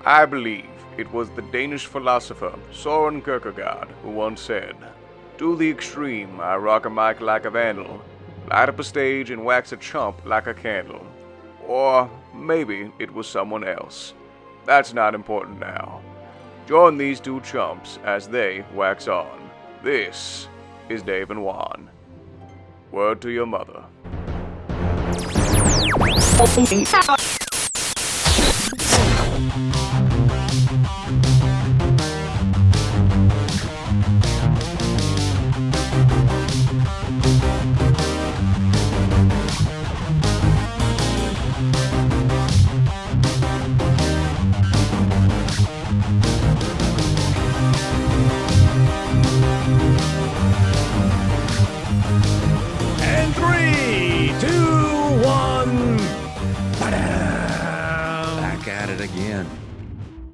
I believe it was the Danish philosopher Soren Kierkegaard who once said, "To the extreme I rock a mic like a vandal, light up a stage and wax a chump like a candle." Or maybe it was someone else. That's not important now. Join these two chumps as they wax on. This is Dave and Juan. Word to your mother. And 3, 2, 1. Back at it again.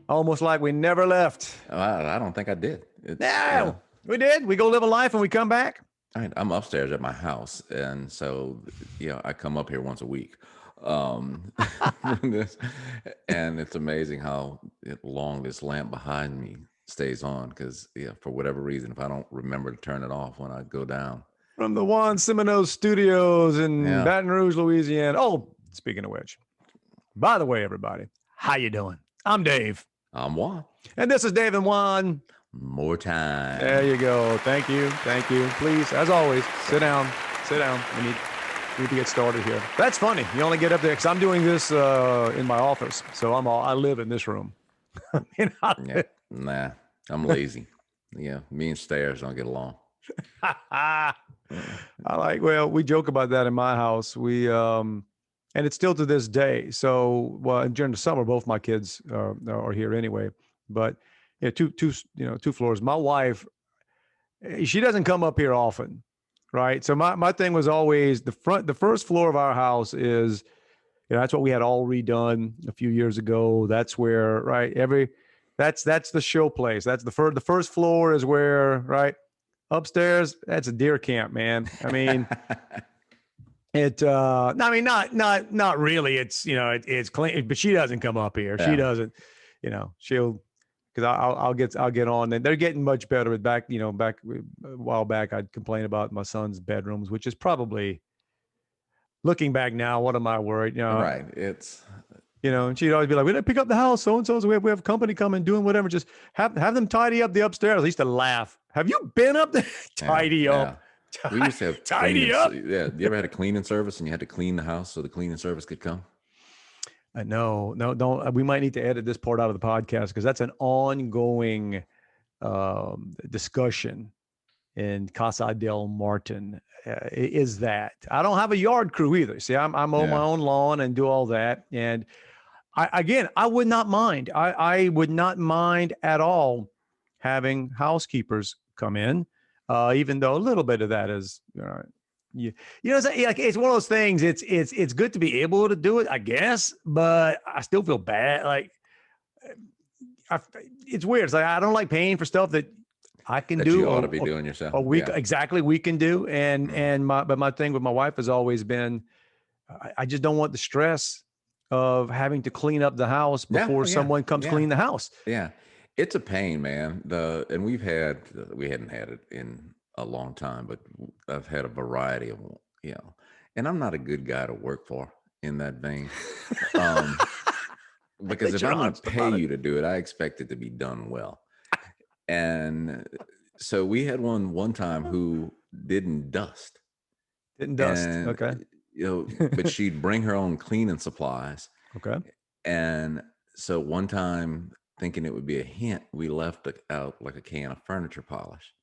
Almost like we never left. I don't think I did. No, we did. We go live a life and we come back. I'm upstairs at my house, and so I come up here once a week. This, and it's amazing how long this lamp behind me stays on, because for whatever reason, if I don't remember to turn it off when I go down. From the Juan Seminoz Studios in Yeah. Baton Rouge, Louisiana. Oh, speaking of which, by the way, everybody, how you doing? I'm Dave. I'm Juan. And this is Dave and Juan. More time. There you go. Thank you. Thank you. Please, as always, sit down. Sit down. We need to get started here. That's funny. You only get up there because I'm doing this in my office. So I live in this room. Nah, I'm lazy. Me and stairs don't get along. We joke about that in my house. And it's still to this day. So, during the summer, both my kids are here anyway. But two floors. My wife, she doesn't come up here often, right? So my thing was always the first floor of our house is, that's what we had all redone a few years ago. That's where, right? That's the show place. That's the first floor is where, right? Upstairs, that's a deer camp, man. I mean, not really. It's clean, but she doesn't come up here. Yeah. She doesn't, she'll, because I'll get on, and they're getting much better. But back a while back, I'd complain about my son's bedrooms, which is probably, looking back now, what am I worried? Right. It's, and she'd always be like, "We didn't pick up the house, so and so. We have company coming, doing whatever. Just have them tidy up the upstairs." I used to laugh. Have you been up there? Tidy up. We used to have tidy up. Yeah. You ever had a cleaning service and you had to clean the house so the cleaning service could come? No, don't. We might need to edit this part out of the podcast because that's an ongoing discussion in Casa del Martin. Is that I don't have a yard crew either. See, I'm on my own lawn and do all that. And I would not mind. I would not mind at all having housekeepers come in, even though a little bit of that is, it's one of those things. It's good to be able to do it, I guess, but I still feel bad. Like, it's weird. It's like I don't like paying for stuff that I can do. You ought to be doing yourself. Exactly, we can do. But my thing with my wife has always been, I just don't want the stress of having to clean up the house before someone comes clean the house. Yeah. It's a pain, man. And we hadn't had it in a long time, but I've had a variety of, and I'm not a good guy to work for in that vein. Because if I'm going to pay you to do it, I expect it to be done well. And so we had one time who didn't dust. Okay. But she'd bring her own cleaning supplies. Okay. And so one time, thinking it would be a hint, we left out like a can of furniture polish.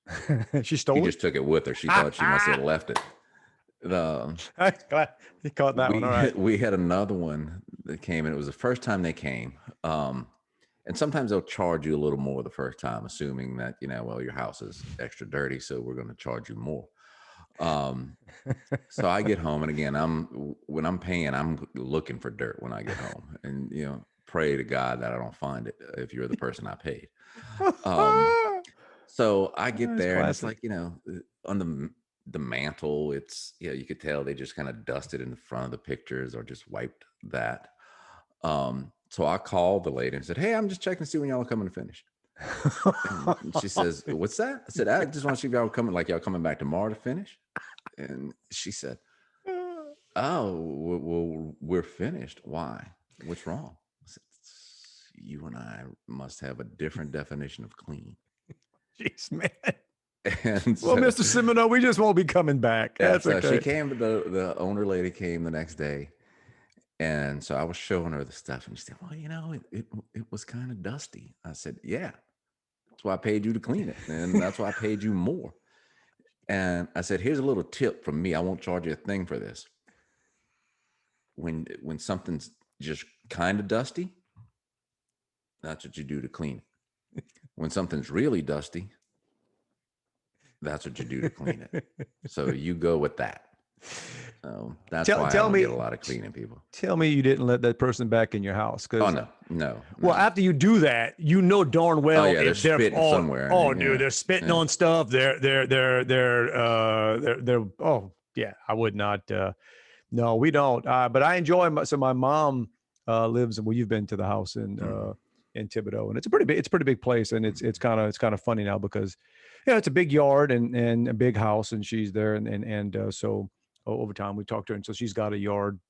She stole it? She just took it with her. She thought she must have left it. Glad you caught that one. All right. We had another one that came, and it was the first time they came. And sometimes they'll charge you a little more the first time, assuming that, your house is extra dirty, so we're going to charge you more. So I get home, and again, when I'm paying, I'm looking for dirt when I get home, and pray to God that I don't find it if you're the person I paid. So I get there, and it's like, on the mantle, it's, you could tell they just kind of dusted in front of the pictures or just wiped that. So I called the lady and said, "Hey, I'm just checking to see when y'all are coming to finish." And she says, "What's that?" I said, "I just want to see if y'all coming, like y'all coming back tomorrow to finish." And she said, "Oh, well, we're finished. Why? What's wrong?" I said, "You and I must have a different definition of clean." Jeez, man. And Well, so, Mr. Semino, we just won't be coming back. yeah, That's so okay. she came, the owner lady came the next day. And so I was showing her the stuff, and she said, "Well, it was kind of dusty." I said, "Yeah, that's why I paid you to clean it, and that's why I paid you more." And I said, "Here's a little tip from me. I won't charge you a thing for this. When something's just kind of dusty, that's what you do to clean it. When something's really dusty, that's what you do to clean it. So you go with that." So that's why I don't get a lot of cleaning people. Tell me you didn't let that person back in your house. Oh, no. Well, after you do that, you know darn well yeah, they're spitting somewhere. Oh, dude, they're spitting on stuff. Oh, yeah, I would not. No, we don't. But I enjoy. So my mom lives. Well, you've been to the house in Thibodeau, and it's a pretty big place, and it's kind of funny now because, it's a big yard and a big house, and she's there, and so over time we talked to her, and so she's got a yard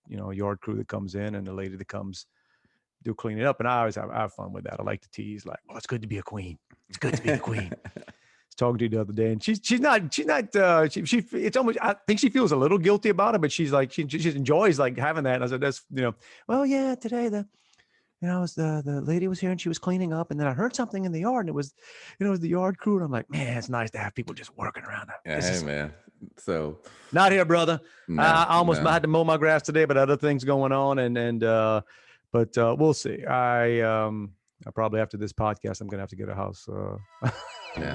crew that comes in, and the lady that comes do cleaning up, and I always have fun with that. I like to tease, like, "Oh, it's good to be a queen. It's good to be a queen." I was talking to you the other day, and she's not it's almost, I think she feels a little guilty about it, but she's like, she enjoys like having that. And I said, "That's, well, yeah, today the lady was here and she was cleaning up, and then I heard something in the yard, and it was the yard crew, and I'm like, man, it's nice to have people just working around that." Yeah, hey, man. So not here, brother. No, I almost had to mow my grass today, but other things going on, but we'll see. I probably after this podcast, I'm gonna have to get a house. Yeah.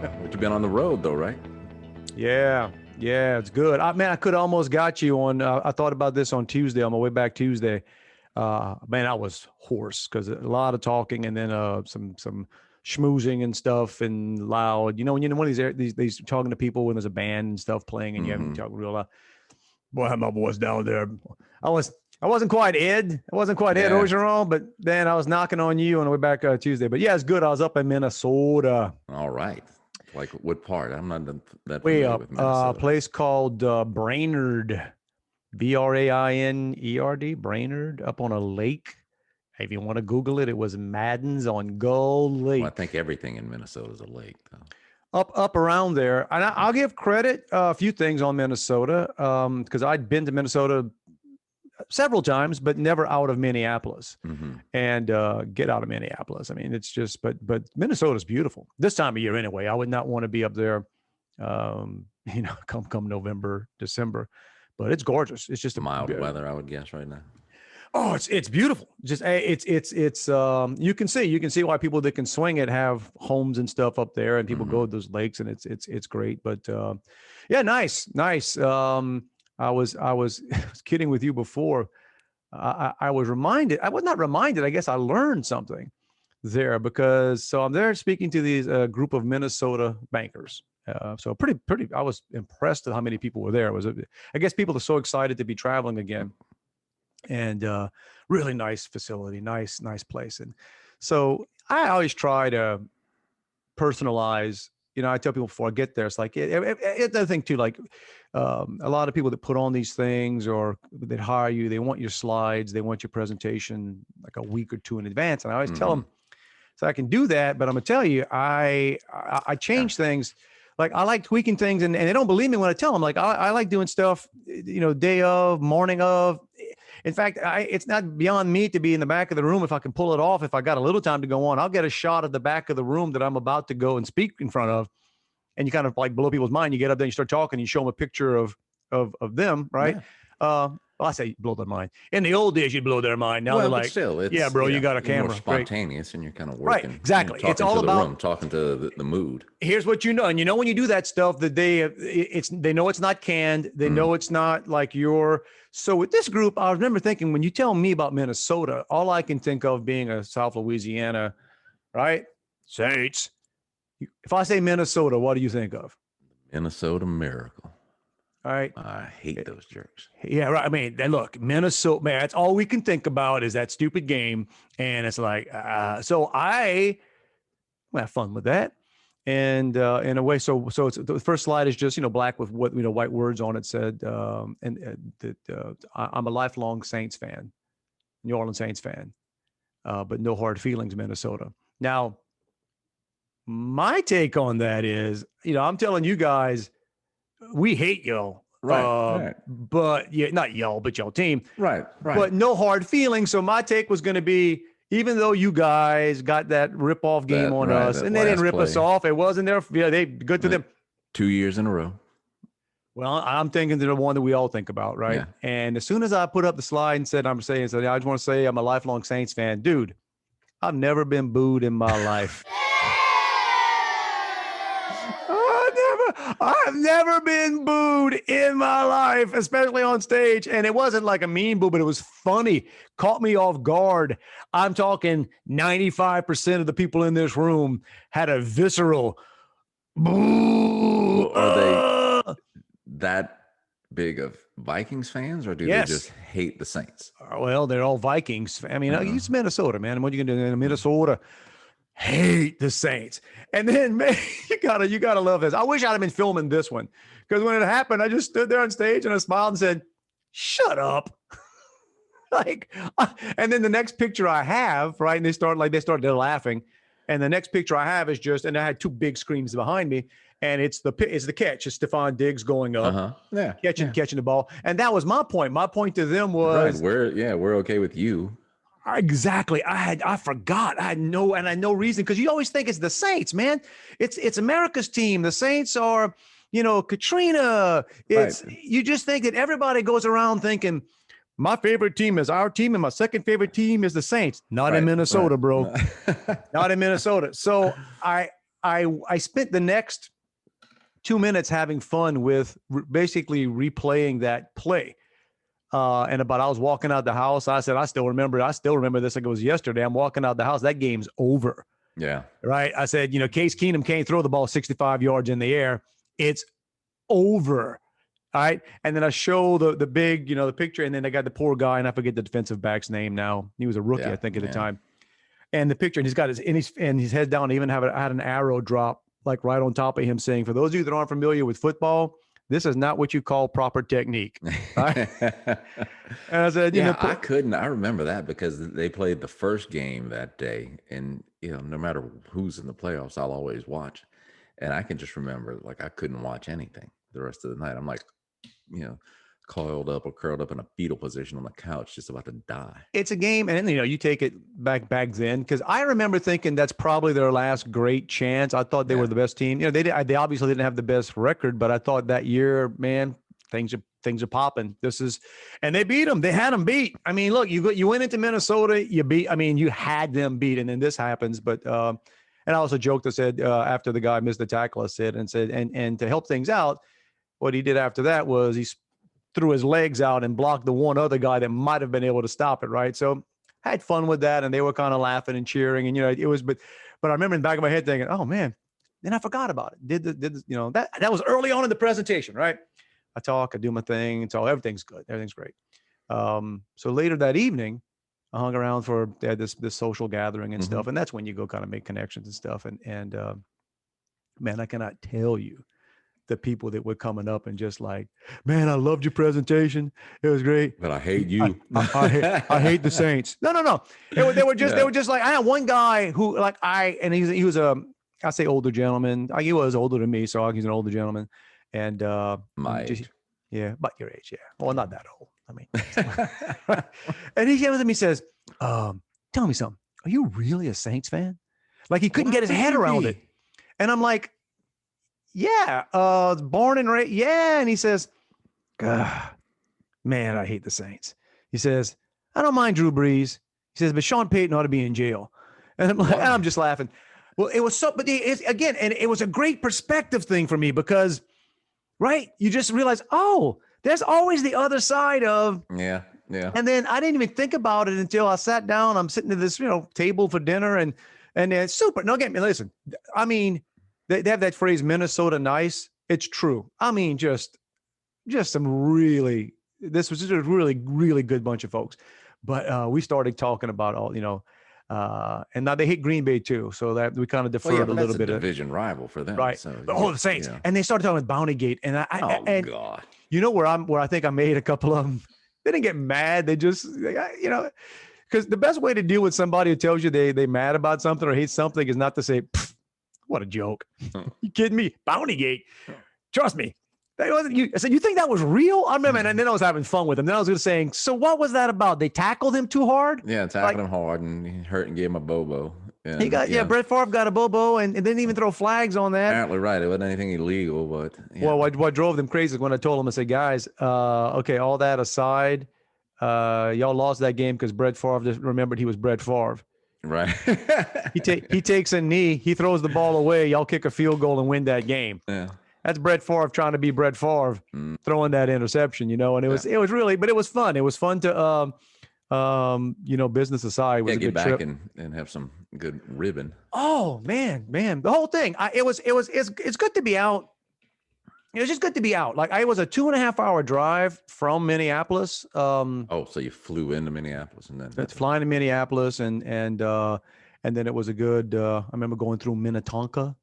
But you've been on the road though, right? Yeah, it's good. Man, I could almost got you on. I thought about this on Tuesday, on my way back Tuesday. Man, I was hoarse because a lot of talking, and then some schmoozing and stuff, and loud. When one of these talking to people when there's a band and stuff playing, and you have to talk real loud. Boy, I had my voice down there. I wasn't quite Ed. I wasn't quite Ed Ogeron, but then I was knocking on you on the way back Tuesday. But yeah, it's good. I was up in Minnesota. All right. Like what part? I'm not that familiar with Minnesota. A place called Brainerd, Brainerd, Brainerd, up on a lake. If you want to Google it, it was Madden's on Gull Lake. Well, I think everything in Minnesota is a lake, though. Up around there. And I'll give credit a few things on Minnesota because I'd been to Minnesota several times, but never out of Minneapolis. And get out of Minneapolis. I mean, it's just, but Minnesota's beautiful this time of year anyway. I would not want to be up there, come November, December, but it's gorgeous. It's just mild weather, I would guess, right now. Oh, it's beautiful. Just it's you can see why people that can swing it have homes and stuff up there, and people go to those lakes, and it's great. But yeah, nice. I was kidding with you before. I was reminded. I was not reminded. I guess I learned something there because so I'm there speaking to these group of Minnesota bankers. So pretty. I was impressed at how many people were there. It was I guess people are so excited to be traveling again. And really nice facility, nice place. And so I always try to personalize. I tell people before I get there, it's like another thing too. Like a lot of people that put on these things or that hire you, they want your slides, they want your presentation like a week or two in advance. And I always tell them, so I can do that, but I'm gonna tell you, I change things. Like I like tweaking things, and they don't believe me when I tell them. Like I like doing stuff, day of, morning of. In fact, it's not beyond me to be in the back of the room if I can pull it off. If I got a little time to go on, I'll get a shot of the back of the room that I'm about to go and speak in front of, and you kind of like blow people's mind. You get up there, you start talking, you show them a picture of them, right? Yeah. Well, I say blow their mind. In the old days, you'd blow their mind. Now they're like, still, yeah, bro, you got a camera. More spontaneous, and you're kind of working. Right, exactly. It's all about talking to the mood. Here's what you know, and when you do that stuff, they know it's not canned. They know it's not like your. So with this group, I remember thinking when you tell me about Minnesota, all I can think of being a South Louisiana, right? Saints. If I say Minnesota, what do you think of? Minnesota Miracle. All right. I hate those jerks. Yeah, right. I mean, then look, Minnesota, man, that's all we can think about is that stupid game. And it's like, so I have fun with that. And in a way, so it's the first slide is just, black with what, white words on it said, I'm a lifelong Saints fan, New Orleans Saints fan, but no hard feelings, Minnesota. Now, my take on that is, I'm telling you guys, we hate y'all. Right. But yeah, not y'all, but y'all team. Right. But no hard feelings. So my take was going to be, even though you guys got that rip-off game on us, and they didn't rip us off, it wasn't their, they good to them. 2 years in a row. Well, I'm thinking they're the one that we all think about, right? Yeah. And as soon as I put up the slide and said, I just want to say I'm a lifelong Saints fan, dude. I've never been booed in my life. I've never been booed in my life, especially on stage. And it wasn't like a mean boo, but it was funny. Caught me off guard. I'm talking 95% of the people in this room had a visceral boo. Are they that big of Vikings fans, or do they just hate the Saints? Well, they're all Vikings. I mean, it's Minnesota, man. What are you going to do in Minnesota? Hate the Saints. And then, man, you gotta love this. I wish I'd have been filming this one, because when it happened, I just stood there on stage and I smiled and said, "Shut up." And then the next picture I have, right? And they're laughing. And the next picture I have is just, and I had two big screens behind me, and it's the catch. It's Stephon Diggs going up, catching the ball. And that was my point. My point to them was, we're okay with you. Exactly. I forgot. I had no reason, because you always think it's the Saints, man. It's America's team. The Saints are, Katrina. You just think that everybody goes around thinking my favorite team is our team and my second favorite team is the Saints. Not in Minnesota, bro. Not in Minnesota. So I spent the next 2 minutes having fun with basically replaying that play. I was walking out the house. I said, I still remember this like it was yesterday. I'm walking out the house. That game's over. Yeah. Right. I said, Case Keenum can't throw the ball 65 yards in the air. It's over. All right. And then I show the big, the picture, and then I got the poor guy, and I forget the defensive back's name now. He was a rookie, I think, at the time. And the picture, and he's got his head down. I even had an arrow drop like right on top of him, saying, for those of you that aren't familiar with football, this is not what you call proper technique. Right? And I said, I remember that, because they played the first game that day, and no matter who's in the playoffs, I'll always watch. And I can just remember, like, I couldn't watch anything the rest of the night. I'm like, coiled up or curled up in a fetal position on the couch, just about to die. It's a game, and you take it back then, because I remember thinking that's probably their last great chance. I thought they were the best team. They obviously didn't have the best record, but I thought that year, man, things are popping. And they beat them. They had them beat. I mean, look, you went into Minnesota, you had them beat, and then this happens. But and I also joked, I said, after the guy missed the tackle, I said, and to help things out, what he did after that was he threw his legs out and blocked the one other guy that might have been able to stop it. Right. So I had fun with that, and they were kind of laughing and cheering, and, it was, but I remember in the back of my head thinking, oh man, then I forgot about it. That was early on in the presentation. Right. I talk, I do my thing. So everything's good. Everything's great. So later that evening, I hung around for this social gathering and stuff. And that's when you go kind of make connections and stuff. And man, I cannot tell you the people that were coming up and just like, man, I loved your presentation. It was great. But I hate you. I hate the Saints. No. They were just like, I had one guy who he was I say older gentleman. He was older than me. So he's an older gentleman. And my age. Yeah, about your age. Yeah. Well, not that old. I mean, and he came with me, he says, tell me something. Are you really a Saints fan? Like, he couldn't get his head around it. And I'm like, yeah, born and raised. Yeah. And he says, man, I hate the Saints. He says, I don't mind Drew Brees. He says, but Sean Payton ought to be in jail. And I'm like, and I'm just laughing. Well, it was so, but again, and it was a great perspective thing for me, because, right, you just realize, oh, there's always the other side of. Yeah. And then I didn't even think about it until I sat down. I'm sitting at this, table for dinner, and it's super. No, get me. Listen, I mean, they have that phrase, Minnesota nice. It's true. I mean, just just some really, this was just a really, really good bunch of folks. But we started talking about all, and now they hate Green Bay too. So that we kind of Well, yeah, deferred but a little that's bit. a division rival for them. Right. So, But the Saints. yeah. And they started talking about Bountygate. And Oh, God. you know where I think I made a couple of them. They didn't get mad. They just, because the best way to deal with somebody who tells you they mad about something or hate something is not to say, what a joke. You kidding me? Bountygate. Trust me. That wasn't you. I said, you think that was real? I remember, and then I was having fun with him. Then I was just saying, so what was that about? They tackled him too hard? Yeah, tackled him hard and he hurt and gave him a bobo. And, He got, Brett Favre got a bobo and didn't even throw flags on that. Apparently right. It wasn't anything illegal, but. Yeah. Well, what drove them crazy is when I told them, I said, guys, okay, all that aside, y'all lost that game because Brett Favre just remembered he was Brett Favre. Right. He takes a knee, he throws the ball away, y'all kick a field goal and win that game. Yeah. That's Brett Favre trying to be Brett Favre, throwing that interception, and it was really, but it was fun. It was fun to, business aside, was a get good back trip. and have some good ribbon. Oh man, the whole thing. It's good to be out. It was just good to be out. Like, it was a 2.5 hour drive from Minneapolis. So you flew into Minneapolis and then It's flying to Minneapolis and then it was a good. I remember going through Minnetonka.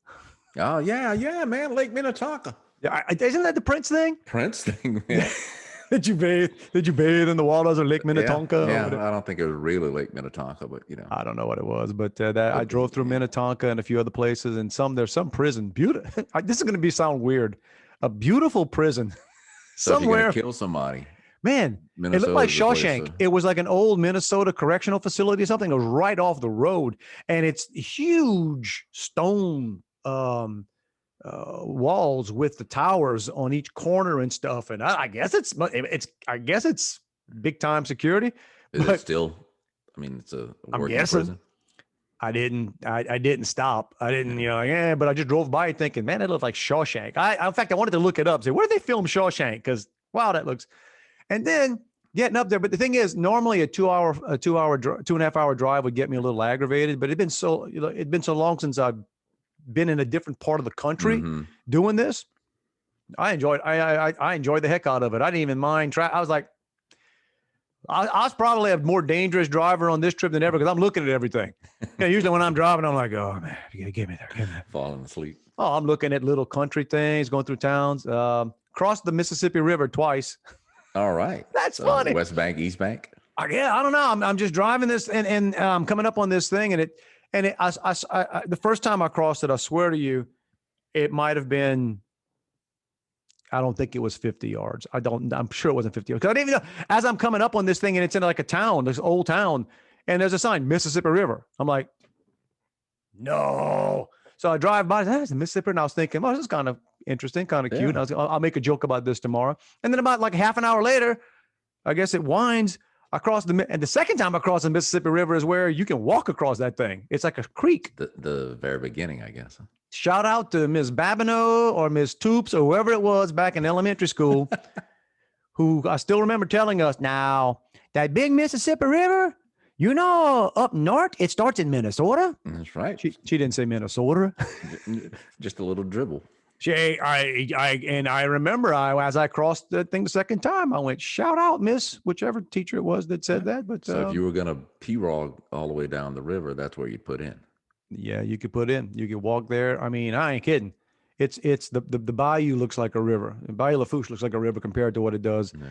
Oh yeah, man, Lake Minnetonka. Yeah, isn't that the Prince thing? Prince thing, man. Did you bathe in the waters of Lake Minnetonka? Yeah, I don't think it was really Lake Minnetonka, but I don't know what it was, but I drove through Minnetonka and a few other places, and there's some prison. Beautiful. This is going to sound weird. A beautiful prison so somewhere. If you're gonna kill somebody, man, it looked like Shawshank. It was like an old Minnesota correctional facility or something. It was right off the road, and it's huge stone walls with the towers on each corner and stuff. And I guess it's big time security. Is it still? I mean, it's a working prison. I didn't stop. I didn't, but I just drove by thinking, man, it looked like Shawshank. In fact, I wanted to look it up. Say, where did they film Shawshank? Because wow, that looks. And then getting up there. But the thing is, normally a 2.5 hour drive would get me a little aggravated. But it'd been so long since I've been in a different part of the country doing this. I enjoyed the heck out of it. I didn't even mind. I was like, I was probably a more dangerous driver on this trip than ever because I'm looking at everything. Usually when I'm driving, I'm like, oh man, get me there. Falling asleep. Oh, I'm looking at little country things, going through towns. Crossed the Mississippi River twice. All right. That's funny. West Bank, East Bank. I don't know. I'm just driving this and I'm coming up on this thing I the first time I crossed it, I swear to you, it might have been. I don't think it was 50 yards. I'm sure it wasn't 50 yards. Because I didn't even know, as I'm coming up on this thing and it's in like a town, this old town, and there's a sign, Mississippi River. I'm like, no. So I drive by, that's the Mississippi, and I was thinking, this is kind of interesting, kind of cute. And I'll make a joke about this tomorrow. And then about like half an hour later, I guess it winds across and the second time I cross the Mississippi River is where you can walk across that thing. It's like a creek. The very beginning, I guess. Shout out to Ms. Babineau or Ms. Toops or whoever it was back in elementary school, who I still remember telling us, now, that big Mississippi River, up north, it starts in Minnesota. That's right. She didn't say Minnesota. Just a little dribble. I remember as I crossed the thing the second time, I went, shout out, Miss, whichever teacher it was that said that. But so if you were going to P-Rog all the way down the river, that's where you'd put in. Yeah, you could put in. You could walk there. I mean, I ain't kidding. It's the bayou looks like a river. Bayou Lafourche looks like a river compared to what it does. Yeah.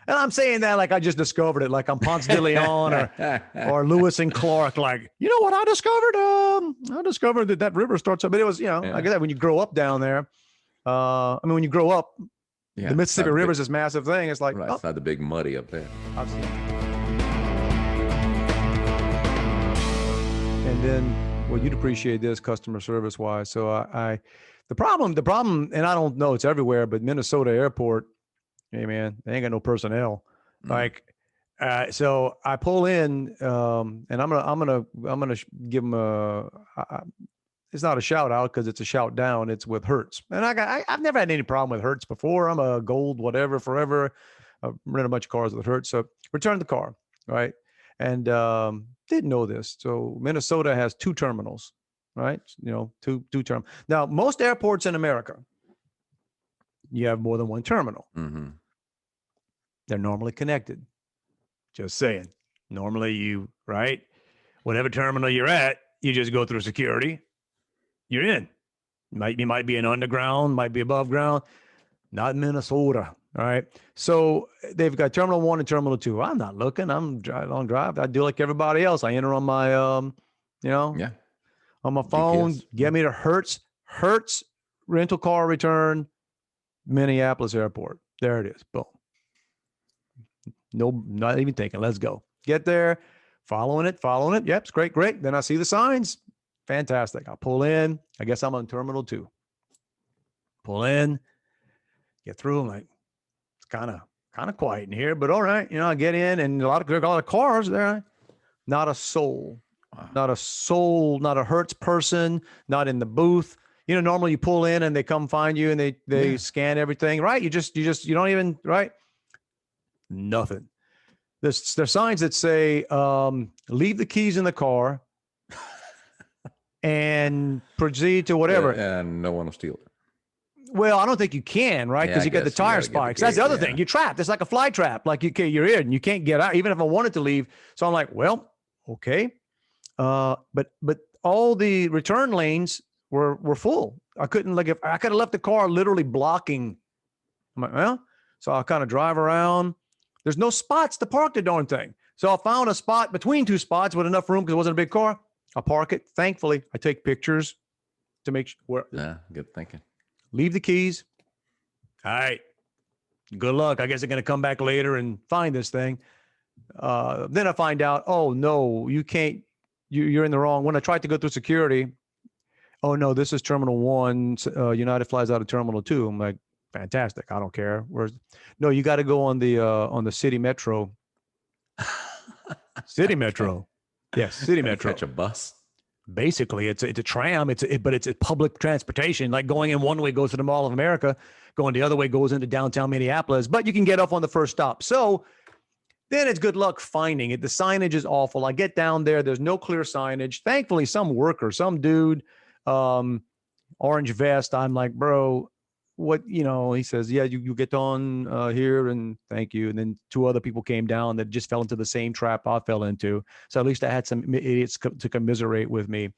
And I'm saying that like I just discovered it, like I'm Ponce de Leon or Lewis and Clark. Like, you know what I discovered? I discovered that river starts up. But it was, like that when you grow up down there. When you grow up, the Mississippi River is this massive thing. It's like, it's not the big muddy up there. I've seen it. And then. Well, you'd appreciate this customer service wise. So the problem, and I don't know, it's everywhere, but Minnesota airport, hey man, they ain't got no personnel. Like, so I pull in, and I'm gonna give them it's not a shout out because it's a shout down. It's with Hertz, and I've never had any problem with Hertz before. I'm a gold whatever forever. I've rented a bunch of cars with Hertz, so returned the car, right, and didn't know this. So Minnesota has 2 terminals, right? Two terminals. Now, most airports in America, you have more than one terminal. They're normally connected. Just saying. Normally right? Whatever terminal you're at, you just go through security. You're in. You might be in underground, might be above ground. Not in Minnesota. All right. So they've got Terminal 1 and Terminal 2. I'm not looking. I'm driving on drive. I do like everybody else. I enter on my, Yeah. on my phone. GPS. Get me to Hertz rental car return, Minneapolis Airport. There it is. Boom. No, not even thinking. Let's go. Get there. Following it. Yep. It's great. Then I see the signs. Fantastic. I pull in. I guess I'm on Terminal 2. Pull in. Get through. I'm like, it's kind of quiet in here, but all right. I get in, and a lot of cars there. Not a soul. Wow. Not a soul. Not a Hertz person. Not in the booth. Normally you pull in and they come find you and they scan everything, right? You don't even, right? Nothing. There's signs that say, leave the keys in the car and proceed to whatever. And no one will steal it. Well, I don't think you can, right? Because you get the tire spikes. That's the other thing. You're trapped. It's like a fly trap. Like you're in and you can't get out, even if I wanted to leave. So I'm like, well, okay. But all the return lanes were full. I couldn't, if I could have left the car literally blocking. I'm like, well, so I kind of drive around. There's no spots to park the darn thing. So I found a spot between two spots with enough room because it wasn't a big car. I park it. Thankfully, I take pictures to make sure. Yeah, good thinking. Leave the keys. All right. Good luck. I guess they're going to come back later and find this thing. Then I find out, oh, no, you can't. You're in the wrong. When I tried to go through security, oh, no, this is Terminal 1. United flies out of Terminal 2. I'm like, fantastic. I don't care. No, you got to go on the City Metro. City Metro. Yes, City Metro. Catch a bus. Basically, it's a tram. But it's a public transportation. Like going in one way goes to the Mall of America, going the other way goes into downtown Minneapolis. But you can get off on the first stop. So then it's good luck finding it. The signage is awful. I get down there. There's no clear signage. Thankfully, some worker, some dude, orange vest. I'm like, bro, what? He says, yeah, you get on here and thank you. And then two other people came down that just fell into the same trap I fell into. So at least I had some idiots to commiserate with me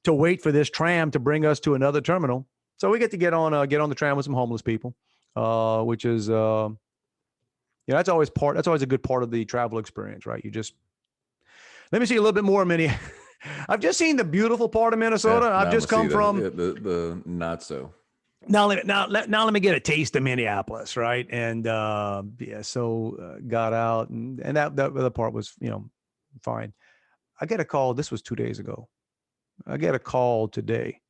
to wait for this tram to bring us to another terminal. So we get to get on the tram with some homeless people, which is, that's always a good part of the travel experience, right? Let me see a little bit more, Minnie. I've just seen the beautiful part of Minnesota. Yeah, I've just come from the not so. Now let me get a taste of Minneapolis, right? And so got out, and that other part was fine. I get a call. This was 2 days ago. I get a call today.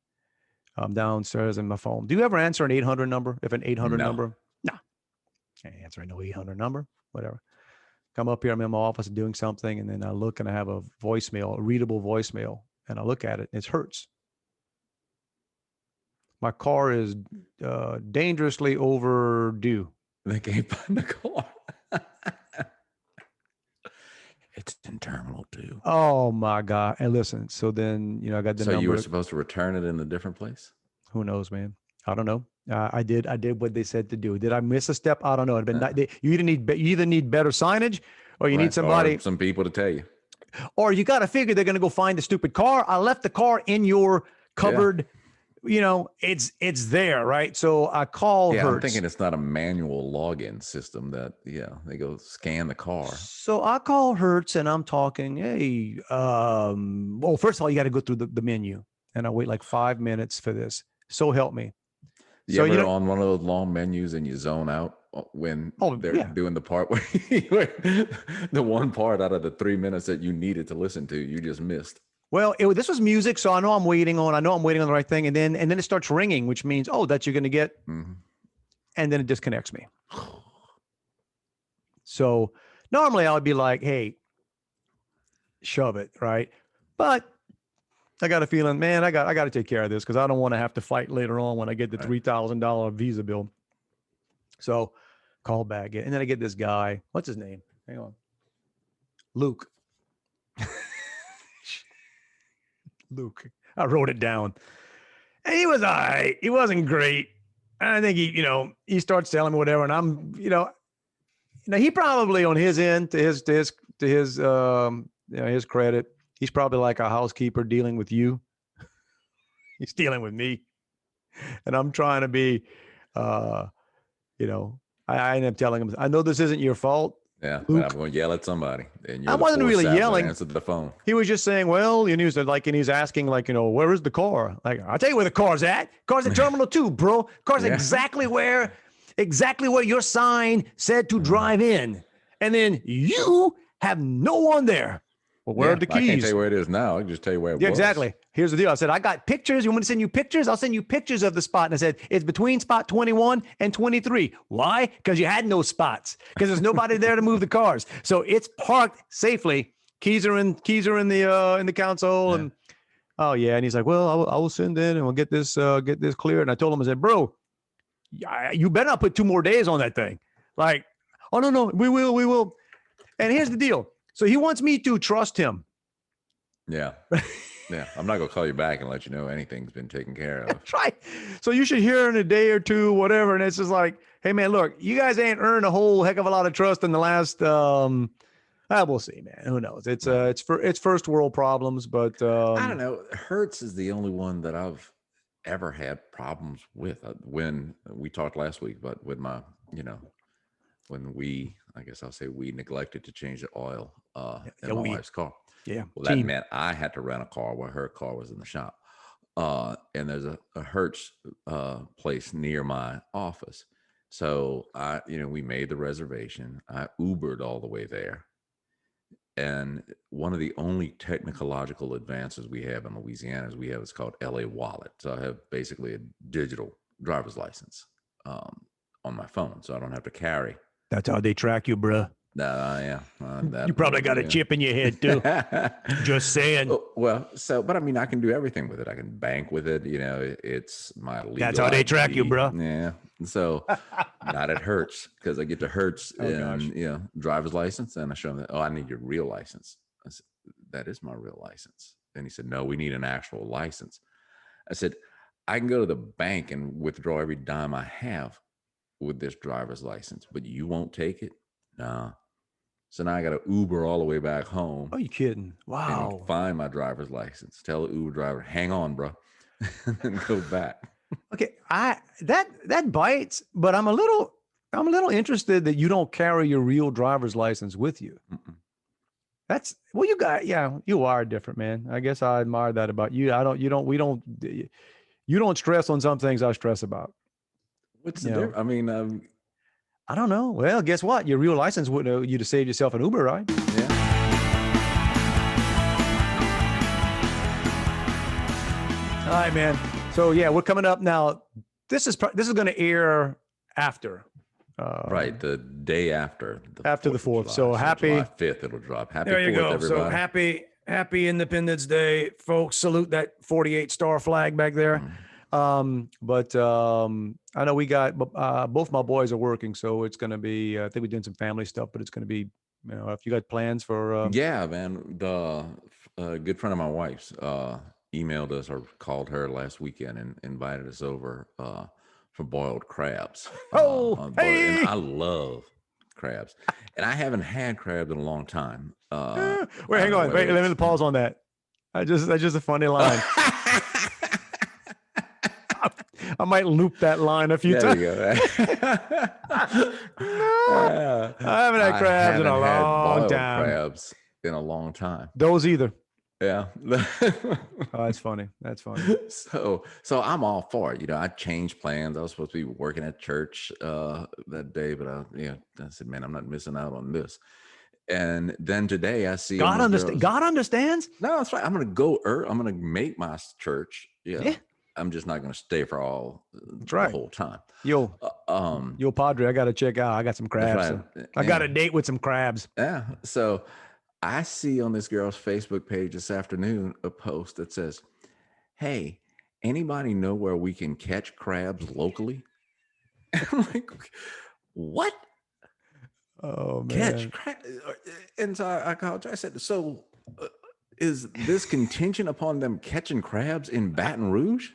I'm downstairs in my phone. Do you ever answer an 800 number? If an 800 number? No. Can't answer no 800 number. Whatever. Come up here. I'm in my office doing something, and then I look and I have a voicemail, a readable voicemail, and I look at it. It hurts. My car is dangerously overdue. They can't find the car. It's in Terminal 2. Oh my God! And listen, so then I got the number. So you were supposed to return it in a different place? Who knows, man? I don't know. I did what they said to do. Did I miss a step? I don't know. You either need better signage, or you need somebody, some people to tell you, or you got to figure they're going to go find the stupid car. I left the car in your cupboard. Yeah. It's there, right? So I call Hertz. I'm thinking it's not a manual login system that, they go scan the car. So I call Hertz and I'm talking, hey, well, first of all, you got to go through the menu, and I wait like 5 minutes for this. So help me. You ever on one of those long menus and you zone out when they're doing the part where the one part out of the 3 minutes that you needed to listen to, you just missed? Well, this was music, so I know I'm waiting on the right thing, and then it starts ringing, which means that you're going to get, and then it disconnects me. So normally I would be like, hey, shove it, right? But I got a feeling, man, I got to take care of this because I don't want to have to fight later on when I get the $3,000 Visa bill. So call back, and then I get this guy. What's his name? Hang on, Luke. Luke. I wrote it down. And he was all right. He wasn't great. And I think he starts telling me whatever. And I'm, Now he probably on his end, his credit, he's probably like a housekeeper dealing with you. He's dealing with me, and I'm trying to be, uh, I end up telling him, I know this isn't your fault, Yeah, but Luke. I'm going to yell at somebody, and I you're the wasn't poor really sap that yelling. answered the phone. He was just saying, well, and he's asking, like, where is the car? Like, I'll tell you where the car's at. Car's at Terminal 2, bro. Car's Yeah. exactly where your sign said to drive in. And then you have no one there. Well, where are the keys? I can't tell you where it is now. I can just tell you where it was. Exactly. Here's the deal. I said, I got pictures. You want me to send you pictures? I'll send you pictures of the spot. And I said, it's between spot 21 and 23. Why? Because you had no spots. Because there's nobody there to move the cars. So it's parked safely. Keys are in the console. Yeah. And oh yeah. And he's like, well, I will send in and we'll get this cleared. And I told him, I said, bro, you better not put 2 more days on that thing. Like, oh no, we will. And here's the deal. So he wants me to trust him. Yeah. Yeah. I'm not going to call you back and let you know anything's been taken care of. That's right. So you should hear in a day or two, whatever. And it's just like, hey man, look, you guys ain't earned a whole heck of a lot of trust in the last, we'll see, man. Who knows? It's first world problems, but I don't know. Hertz is the only one that I've ever had problems with. When we talked last week, but with my, when we neglected to change the oil in my wife's car. Yeah. Well, that meant I had to rent a car while her car was in the shop. And there's a Hertz place near my office. So we made the reservation. I Ubered all the way there. And one of the only technological advances we have in Louisiana is it's called LA Wallet. So I have basically a digital driver's license on my phone. So I don't have to carry. That's how they track you, bro. Yeah. You probably got a chip in your head too. Just saying. Well, but I mean, I can do everything with it. I can bank with it. It's my legal That's how they track you, bro. Yeah. So not at Hertz, because I get to Hertz and driver's license, and I show them I need your real license. I said, that is my real license. And he said, no, we need an actual license. I said, I can go to the bank and withdraw every dime I have with this driver's license, but you won't take it? No. So now I got to Uber all the way back home. Oh, you kidding? Wow. And find my driver's license. Tell the Uber driver, hang on, bro, and then go back. Okay, that bites, but I'm a little interested that you don't carry your real driver's license with you. Mm-mm. That's you are different, man. I guess I admire that about you. You don't stress on some things I stress about. What's the difference? I mean, I don't know. Well, guess what? Your real license would you'd have saved yourself an Uber ride. Yeah. All right, man. So yeah, we're coming up now. This is going to air after. Right, the day after. The 4th. So happy July 5th it'll drop. Happy 4th, there you go. everybody. So happy Independence Day, folks. Salute that 48-star flag back there. But I know we got both my boys are working, so it's going to be I think we're doing some family stuff, but it's going to be if you got plans for yeah, man. The good friend of my wife's emailed us or called her last weekend and invited us over for boiled crabs. Hey! And I love crabs, and I haven't had crabs in a long time. Wait, hang on. Wait, let me pause on that. That's just a funny line. I might loop that line a few times. There you go. No, I haven't had crabs in a long time. Crabs in a long time. Those either. Yeah. Oh, that's funny. That's funny. So I'm all for it. I changed plans. I was supposed to be working at church that day, but I said, man, I'm not missing out on this. And then today I see God understands. No, that's right. I'm going to go. I'm going to make my church. Yeah. I'm just not going to stay for all the whole time. Yo, Padre, I got to check out. I got some crabs. Right. I got a date with some crabs. Yeah. So I see on this girl's Facebook page this afternoon a post that says, hey, anybody know where we can catch crabs locally? I'm like, what? Oh, man. Catch crabs? And so I called her. I said, so is this contingent upon them catching crabs in Baton Rouge?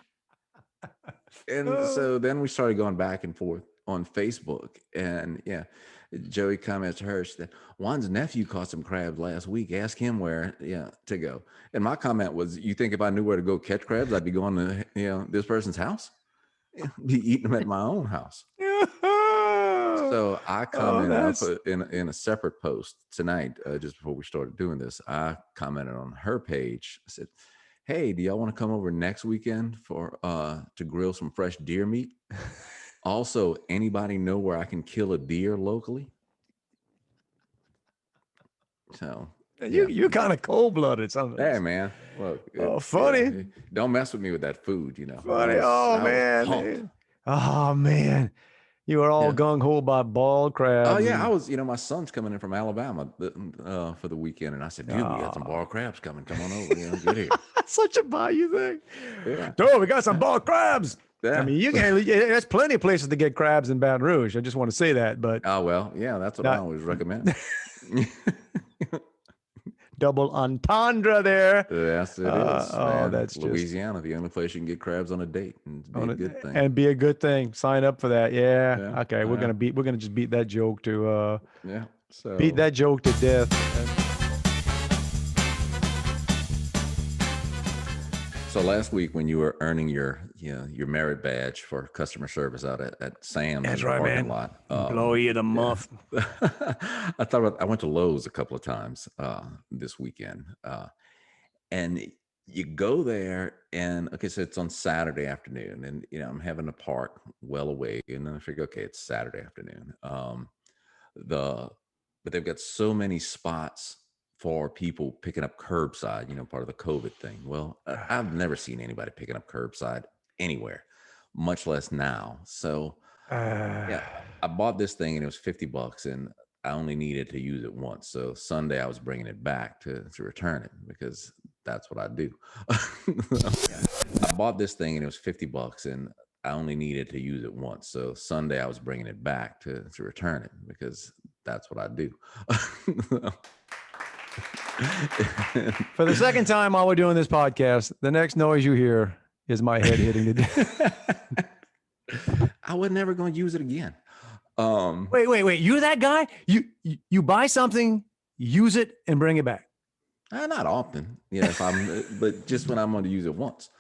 And so then we started going back and forth on Facebook, and Joey comments to her, she said, Juan's nephew caught some crabs last week. Ask him where to go. And my comment was, you think if I knew where to go catch crabs, I'd be going to this person's house? Be eating them at my own house. So I commented, I put in a separate post tonight, just before we started doing this, I commented on her page. I said, hey, do y'all want to come over next weekend for to grill some fresh deer meat? Also, anybody know where I can kill a deer locally? So you're kind of cold-blooded sometimes. Hey man, look. Funny. Don't mess with me with that food, Funny. Oh man. You were all gung-ho by ball crabs. Oh yeah, I was. My son's coming in from Alabama for the weekend, and I said, "Dude, we got some ball crabs coming. Come on over. Get here." Such a bayou thing. Yeah. Dude, we got some ball crabs. Yeah. I mean, there's plenty of places to get crabs in Baton Rouge. I just want to say that, but oh well, yeah, that's what I always recommend. Double entendre there. Yes, it is. Man. That's Louisiana, the only place you can get crabs on a date, and be a good thing. And be a good thing. Sign up for that. Yeah. Okay. We're gonna just beat that joke to beat that joke to death. So last week when you were earning your merit badge for customer service out at Sam's, that's right, man. Lot, blow you the muff. I went to Lowe's a couple of times this weekend, and you go there, and okay, so it's on Saturday afternoon, and I'm having to park well away, and then I figure, okay, it's Saturday afternoon. But they've got so many spots for people picking up curbside, part of the COVID thing. Well, I've never seen anybody picking up curbside anywhere, much less now. So I bought this thing and it was $50 and I only needed to use it once. So Sunday I was bringing it back to return it because that's what I do. I bought this thing and it was $50 and I only needed to use it once. So Sunday I was bringing it back to return it because that's what I do. For the second time while we're doing this podcast, the next noise you hear is my head hitting the desk. I was never going to use it again. Wait. You're that guy? You buy something, use it, and bring it back. Not often, but just when I'm going to use it once.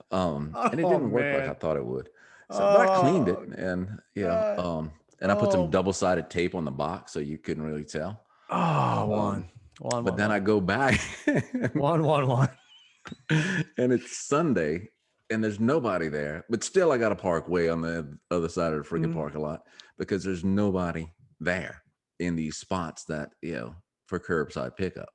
And it didn't work like I thought it would. So, but I cleaned it, and and I put some double-sided tape on the box so you couldn't really tell. One. But then I go back. One. And it's Sunday and there's nobody there, but still I got to park way on the other side of the freaking parking lot because there's nobody there in these spots that, for curbside pickup.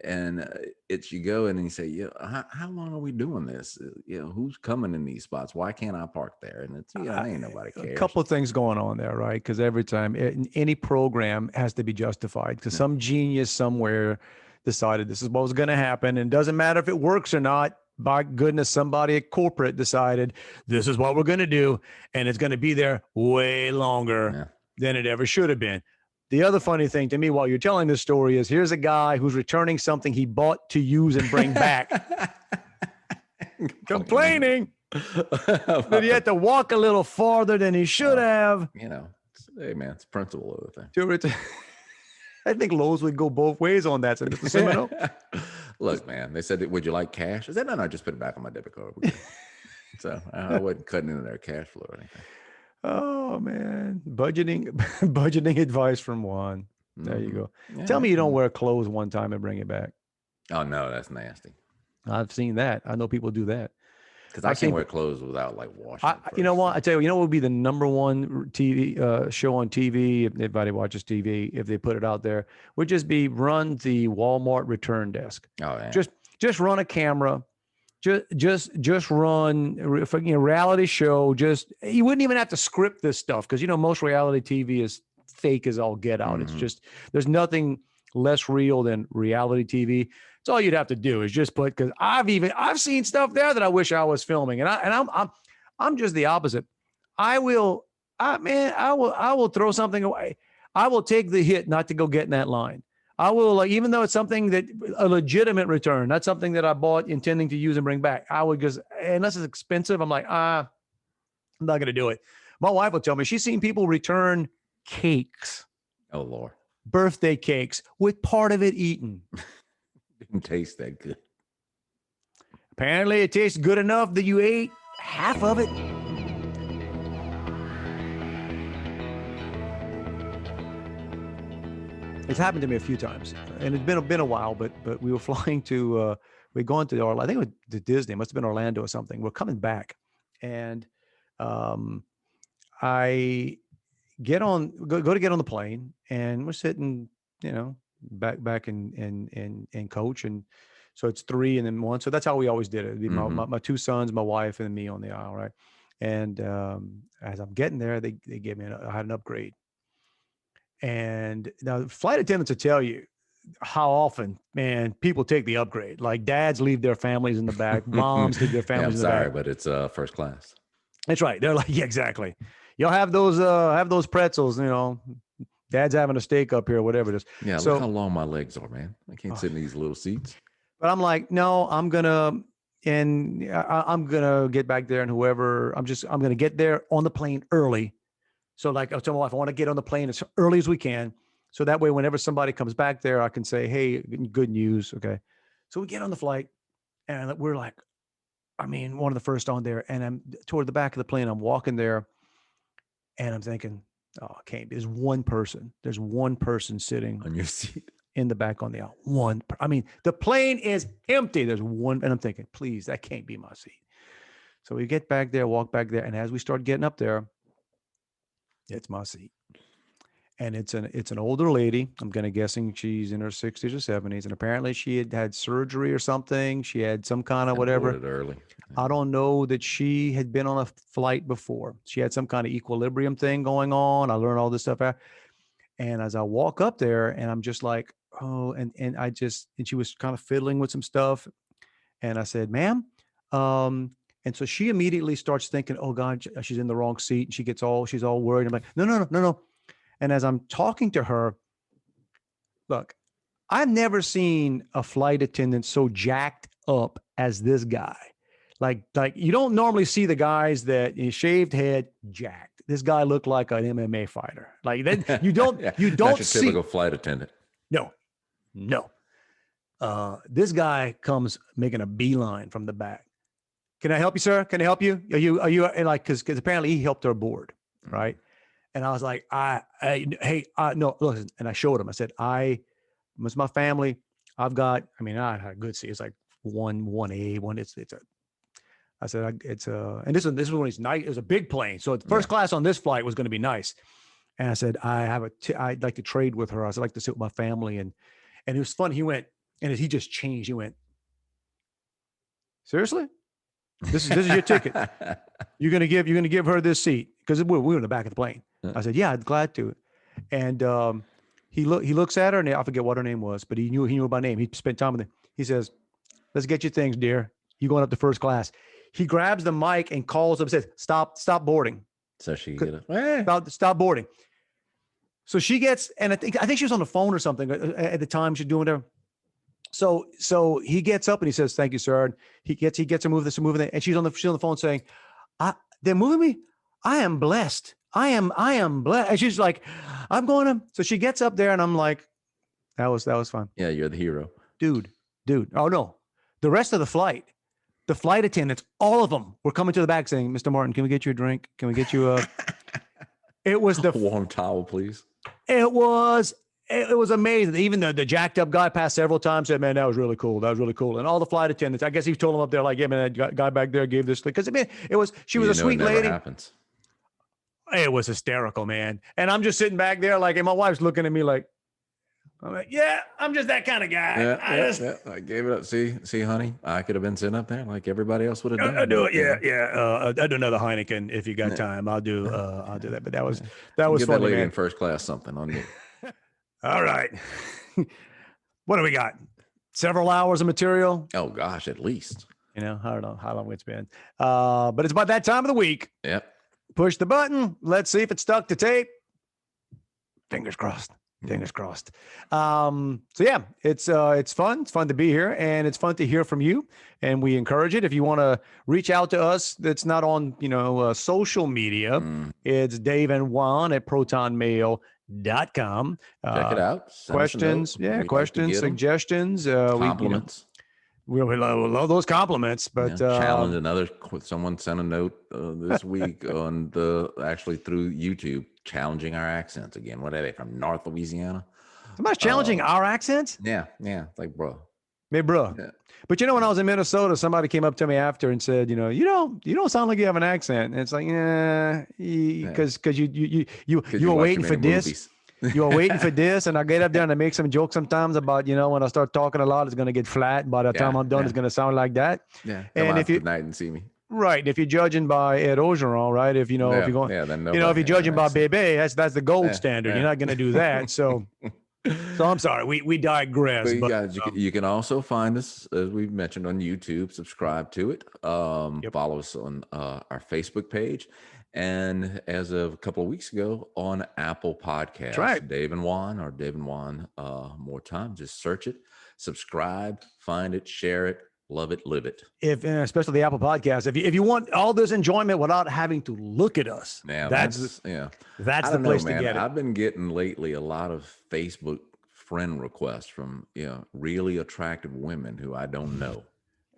And it's, you go in and you say, how long are we doing this? Who's coming in these spots? Why can't I park there? And it's, ain't nobody cares. A couple of things going on there, right? Because every time any program has to be justified because some genius somewhere decided this is what was going to happen. And it doesn't matter if it works or not. By goodness, somebody at corporate decided this is what we're going to do. And it's going to be there way longer than it ever should have been. The other funny thing to me while you're telling this story is here's a guy who's returning something he bought to use and bring back. Complaining that he had to walk a little farther than he should have. Hey man, it's principle of the thing. I think Lowe's would go both ways on that. So Mr. Semino. Look, man, they said, would you like cash? I said, no, just put it back on my debit card. So I wasn't cutting into their cash flow or anything. Oh man, budgeting advice from Juan. There you go. Yeah. Tell me you don't wear clothes one time and bring it back. Oh no, that's nasty. I've seen that. I know people do that. Because I can't wear clothes without like washing. You know what? I tell you, what would be the number one TV show on TV if anybody watches TV, if they put it out there, would just be run the Walmart return desk. Oh yeah. Just run a camera. Just run reality show. You wouldn't even have to script this stuff because most reality TV is fake as all get out. It's just there's nothing less real than reality TV. It's all you'd have to do is just put because I've seen stuff there that I wish I was filming, and I'm just the opposite. I will throw something away. I will take the hit not to go get in that line. I will, even though it's something that a legitimate return, not something that I bought intending to use and bring back. I would just, unless it's expensive, I'm like, I'm not going to do it. My wife will tell me she's seen people return cakes. Oh Lord, birthday cakes with part of it eaten. didn't taste that good. Apparently, it tastes good enough that you ate half of it. It's happened to me a few times, and it's been a while. But we were flying to we're going to Orlando. I think it was to Disney. It must have been Orlando or something. We're coming back, and I go to get on the plane, and we're sitting, back in coach, and so it's three and then one. So that's how we always did it. It'd be my two sons, my wife, and me on the aisle, right? And as I'm getting there, they gave me I had an upgrade. And now flight attendants will tell you how often, man, people take the upgrade. Like dads leave their families in the back, moms leave their families in the back. But it's first class. That's right. They're like, yeah, exactly. You'll have those pretzels, dad's having a steak up here, whatever it is. Yeah, so, look how long my legs are, man. I can't sit in these little seats. But I'm like, no, I'm gonna get back there, and whoever, I'm gonna get there on the plane early. So like I tell my wife, I want to get on the plane as early as we can. So that way, whenever somebody comes back there, I can say, hey, good news. Okay. So we get on the flight, and we're like, one of the first on there, and I'm toward the back of the plane. I'm walking there, and I'm thinking, oh, it can't be. There's one person sitting on your seat in the back on the aisle. The plane is empty. There's one, and I'm thinking, please, that can't be my seat. So we get back there, walk back there, and as we start getting up there, it's my seat. And it's an older lady. I'm guessing she's in her 60s or 70s. And apparently she had surgery or something. She had some kind of whatever. Early. I don't know that she had been on a flight before. She had some kind of equilibrium thing going on. I learned all this stuff out. And as I walk up there, and I'm just like, oh, and she was kind of fiddling with some stuff. And I said, ma'am, and so she immediately starts thinking, oh God, she's in the wrong seat. And she's all worried. I'm like, no. And as I'm talking to her, look, I've never seen a flight attendant so jacked up as this guy. Like you don't normally see the guys that shaved head, jacked. This guy looked like an MMA fighter. Like that, you don't Not see your typical flight attendant. No. This guy comes making a beeline from the back. Can I help you, sir? Can I help you? Are you like, because apparently he helped her board, right? And I was like, no, listen. And I showed him. I said, it's my family. I've got, I had a good seat. It's like 1A, one. I said, and this is when it's nice. It was a big plane. So first class on this flight was going to be nice. And I said, I'd like to trade with her. I'd like to sit with my family. And it was fun. He went, and he just changed. He went, seriously? This is your ticket. You're gonna give her this seat because we were in the back of the plane. I said, yeah, I'd glad to. And he looks at her, and I forget what her name was, but he knew by name. He spent time with her. He says, let's get your things, dear. You going up to first class. He grabs the mic and calls up and says, stop boarding. So she get stop boarding. So she gets, and I think she was on the phone or something at the time. She's doing whatever. So he gets up and he says, thank you, sir. And he gets her moving this and moving that. And she's on the phone saying, they're moving me. I am blessed. I am blessed. And she's like, I'm going to. So she gets up there, and I'm like, that was fun. Yeah, you're the hero. Dude. Oh no. The rest of the flight attendants, all of them were coming to the back saying, Mr. Martin, can we get you a drink? Can we get you a, it was the warm towel, please. It was amazing. Even the jacked up guy passed several times, said, man, that was really cool. And all the flight attendants, I guess he told them up there, like, yeah, man, that guy back there gave this, because she was a sweet lady. Happens. It was hysterical, man. And I'm just sitting back there, like, and my wife's looking at me like, I'm like, yeah, I'm just that kind of guy. Yeah. I gave it up. See, honey, I could have been sitting up there like everybody else would have done. I do it. Yeah. I'll do another Heineken if you got time. I'll do that. But that was Give funny, that lady man. in first class something on you. All right. What do we got? Several hours of material? Oh gosh, at least. I don't know how long it's been. But it's about that time of the week. Yep. Push the button. Let's see if it's stuck to tape. Fingers crossed. So yeah, it's fun. It's fun to be here, and it's fun to hear from you. And we encourage it. If you want to reach out to us, that's not on social media. It's Dave and Juan at protonmail.com. gmail.com. Check it out. Send us a note. Questions. Yeah. We'd like to Questions, get 'em. suggestions. Compliments. We love those compliments, but challenge another. Someone sent a note this week on actually through YouTube challenging our accents again. What are they from? North Louisiana? somebody's challenging our accents. Yeah. It's like, bro. Hey, bro. Yeah. But when I was in Minnesota, somebody came up to me after and said, you don't sound like you have an accent. And it's like, because you were waiting for this. You were waiting for this, and I get up there and I make some jokes sometimes about, when I start talking a lot, it's going to get flat. By the time I'm done, it's going to sound like that. Yeah. And if you tonight and see me. Right, if you're judging by Ed Ogeron, right? If if you're going, if you're judging by Bebe, that's the gold standard. Yeah. You're not going to do that. So I'm sorry, we digress. But you can also find us, as we've mentioned, on YouTube. Subscribe to it. Follow us on our Facebook page. And as of a couple of weeks ago, on Apple Podcasts. That's right. Dave and Juan, more time. Just search it, subscribe, find it, share it, love it, live it. Especially the Apple Podcast. If you want all this enjoyment without having to look at us, that's the place to get it. I've been getting lately a lot of Facebook friend requests from really attractive women who I don't know.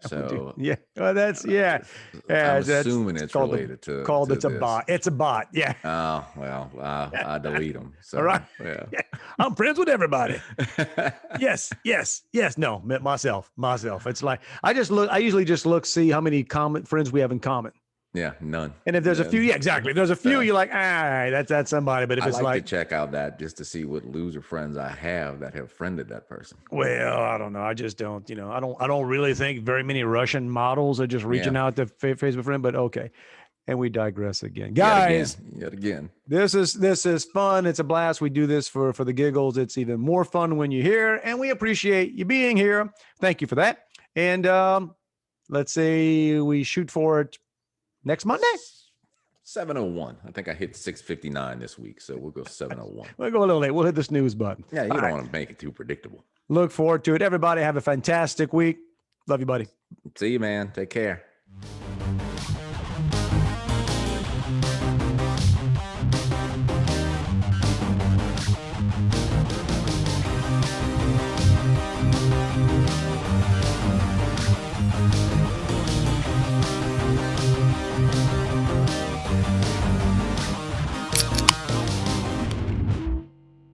So I'm assuming it's related to it's a this. bot. It's a bot. Yeah. Oh well, I delete them. So, all right. Yeah. I'm friends with everybody. Yes. No, myself. It's like I usually just see how many common friends we have in common. Yeah, none. And if there's a few, exactly. If there's a few, you're like, that's somebody. But if it's like to check out that just to see what loser friends I have that have friended that person. Well, I don't know. I just don't. I don't really think very many Russian models are just reaching out to Facebook friend. But okay, and we digress again, guys. Yet again. This is fun. It's a blast. We do this for the giggles. It's even more fun when you're here, and we appreciate you being here. Thank you for that. And let's say we shoot for it. Next Monday? 7:01. I think I hit 6:59 this week, so we'll go 7:01. We'll go a little late. We'll hit the snooze button. Yeah, you don't want to make it too predictable. Look forward to it. Everybody have a fantastic week. Love you, buddy. See you, man. Take care.